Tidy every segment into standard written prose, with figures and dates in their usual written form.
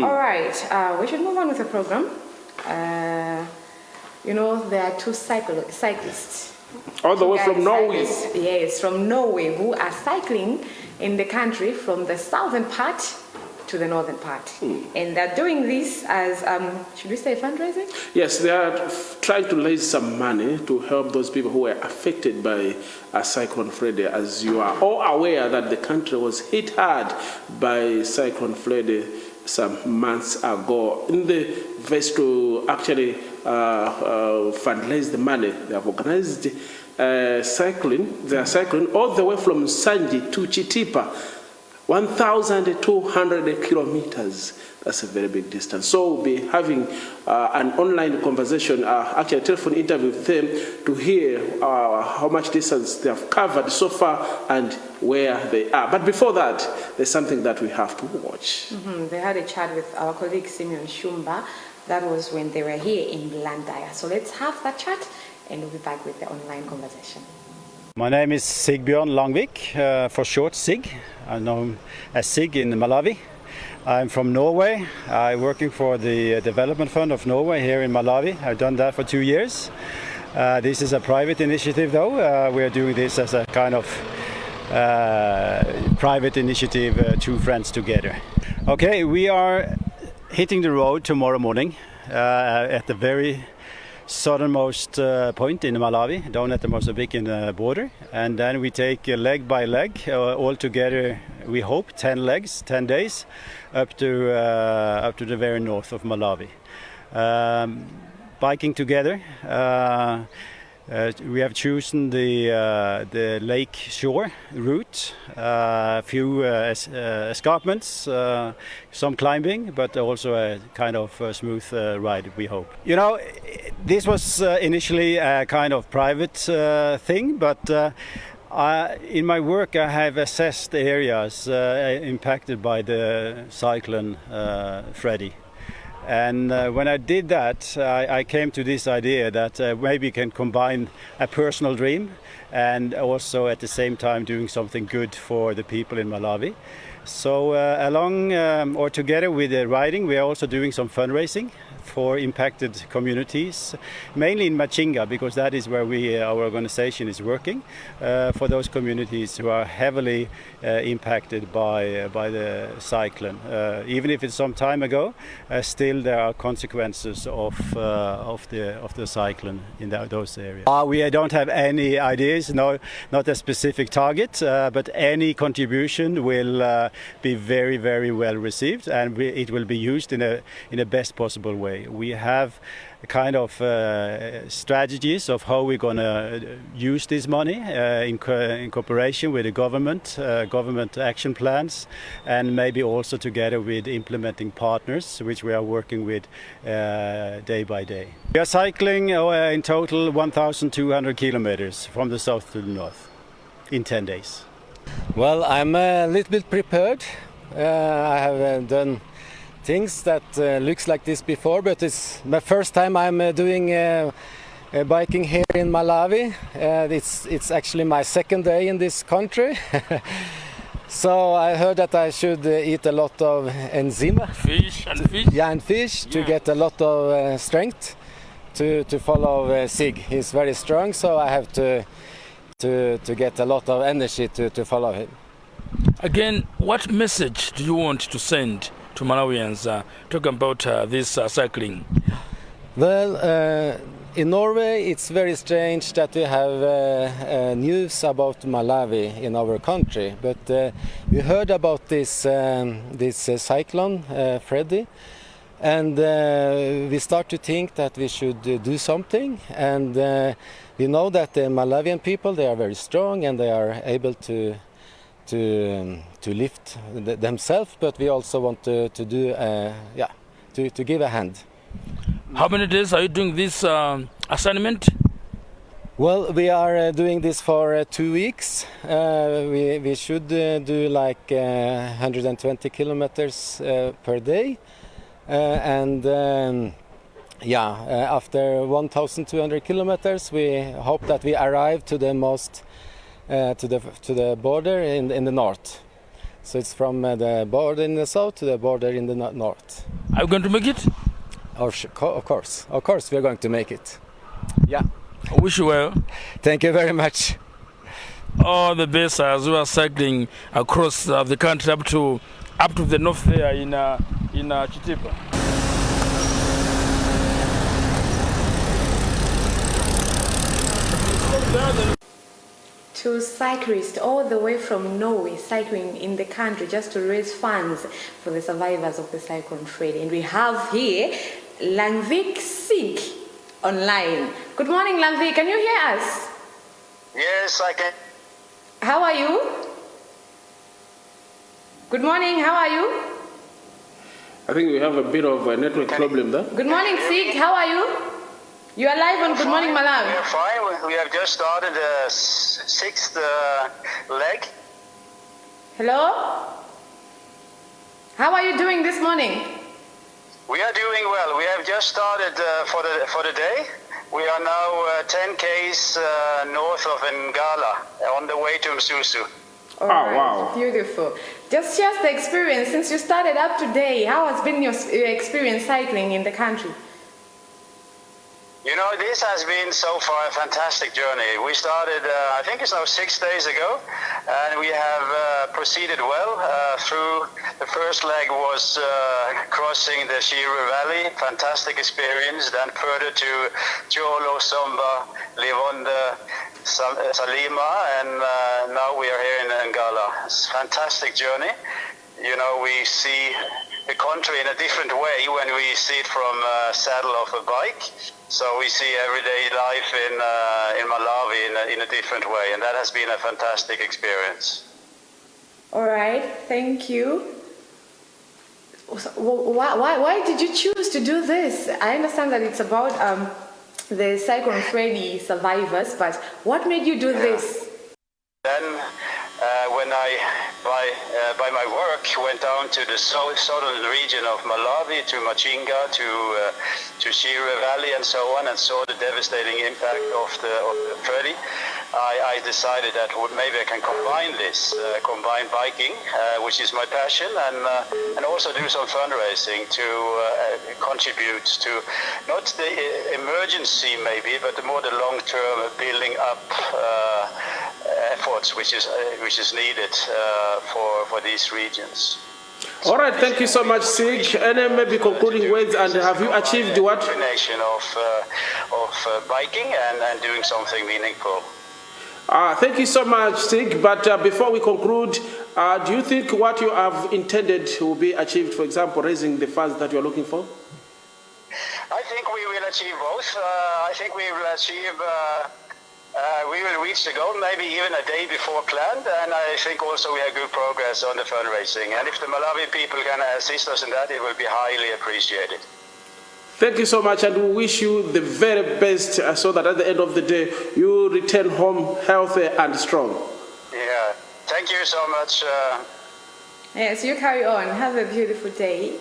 All right, we should move on with the program. There are two cyclists. All the way from Norway? Yes, from Norway, who are cycling in the country from the southern part to the northern part. And they're doing this as, should we say fundraising? Yes, they are trying to raise some money to help those people who were affected by Cyclone Freddy. As you are all aware that the country was hit hard by Cyclone Freddy some months ago. In the verse to actually fundraise the money, they have organized cycling. They are cycling all the way from Nsanje to Chitipa, 1,200 kilometers. That's a very big distance. So we'll be having an online conversation, actually a telephone interview with them to hear how much distance they have covered so far and where they are. But before that, there's something that we have to watch. They had a chat with our colleague Simeon Shumba. That was when they were here in Blantyre. So let's have that chat and we'll be back with the online conversation. My name is Sigbjørn Langvik, for short Sig. I'm known as Sig in Malawi. I'm from Norway. I'm working for the Development Fund of Norway here in Malawi. I've done that for 2 years. This is a private initiative though. We are doing this as a kind of private initiative, two friends together. Okay, we are hitting the road tomorrow morning at the very southernmost point in Malawi, down at the Mozambican border, and then we take leg by leg, all together we hope 10 legs, 10 days, up to the very north of Malawi. Biking together, we have chosen the lake shore route, a few escarpments, some climbing, but also a kind of smooth ride, we hope. This was initially a kind of private thing, but in my work I have assessed areas impacted by the cyclone Freddy. And when I did that, I came to this idea that maybe you can combine a personal dream and also at the same time doing something good for the people in Malawi. So together with the riding, we are also doing some fundraising for impacted communities, mainly in Machinga, because that is where our organization is working, for those communities who are heavily impacted by the cyclone. Even if it's some time ago, still there are consequences of the cyclone in those areas. We don't have any ideas, not a specific target, but any contribution will be very, very well received, and it will be used in a best possible way. We have kind of strategies of how we're going to use this money in cooperation with the government action plans, and maybe also together with implementing partners, which we are working with day by day. We are cycling in total 1,200 kilometers from the south to the north in 10 days. Well, I'm a little bit prepared. I have done things that looks like this before, but it's my first time I'm doing biking here in Malawi. It's actually my second day in this country. So I heard that I should eat a lot of enzyme. Fish. Yeah, and fish to get a lot of strength to follow Sig. He's very strong, so I have to get a lot of energy to follow him. Again, what message do you want to send to Malawians talking about this cycling? Well, in Norway it's very strange that we have news about Malawi in our country, but we heard about this cyclone Freddy, and we start to think that we should do something, and we know that the Malawian people, they are very strong and they are able to lift themselves, but we also want to give a hand. How many days are you doing this assignment? Well, we are doing this for 2 weeks. We should do like 120 kilometers per day, and after 1,200 kilometers, we hope that we arrive to the most to the border in the north. So it's from the border in the south to the border in the north. Are you going to make it? Of course, we're going to make it. Yeah. I wish you well. Thank you very much. All the best as we are cycling across the country up to the north there in Chitipa. To cyclists all the way from Norway cycling in the country just to raise funds for the survivors of the Cyclone Freddy. And we have here Langvik Sig online. Good morning, Langvik. Can you hear us? Yes, I can. How are you? Good morning. How are you? I think we have a bit of a network problem there. Good morning, Sig. How are you? You are live on Good Morning Malawi. We are fine. We have just started the sixth leg. Hello? How are you doing this morning? We are doing well. We have just started for the day. We are now 10 k's north of Ngala on the way to Msusu. All right. Wow. Beautiful. Just share the experience since you started up today. How has been your experience cycling in the country? You know, this has been so far a fantastic journey. We started, I think it's now 6 days ago, and we have proceeded well through. The first leg was crossing the Shiru Valley, fantastic experience, then further to Jolo, Somba, Livonda, Salima, and now we are here in Ngala. It's a fantastic journey. You know, we see the country in a different way when we see it from saddle of a bike. So we see everyday life in Malawi in a different way, and that has been a fantastic experience. All right, thank you. Why did you choose to do this? I understand that it's about the Cyclone Freddy survivors, but what made you do this? Then when I, by my work, went down to the southern region of Malawi, to Machinga, to Shira Valley and so on, and saw the devastating impact of the Freddy, I decided that maybe I can combine this, combine biking, which is my passion, and also do some fundraising to contribute to not the emergency maybe, but more the long-term building up efforts which is needed for these regions. All right, thank you so much, Sig. Any maybe concluding words, and have you achieved what? Combination of biking and doing something meaningful. Thank you so much, Sig. But before we conclude, do you think what you have intended will be achieved, for example, raising the funds that you are looking for? I think we will achieve both. I think we will achieve, we will reach the goal maybe even a day before planned, and I think also we have good progress on the fundraising. And if the Malawi people can assist us in that, it will be highly appreciated. Thank you so much, and we wish you the very best so that at the end of the day, you return home healthy and strong. Yeah, thank you so much. Yes, you carry on. Have a beautiful day.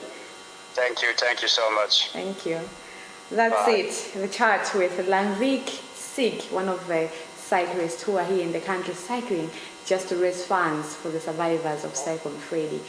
Thank you so much. Thank you. That's it. The chat with Langvik Sig, one of the cyclists who are here in the country cycling just to raise funds for the survivors of Cyclone Freddy.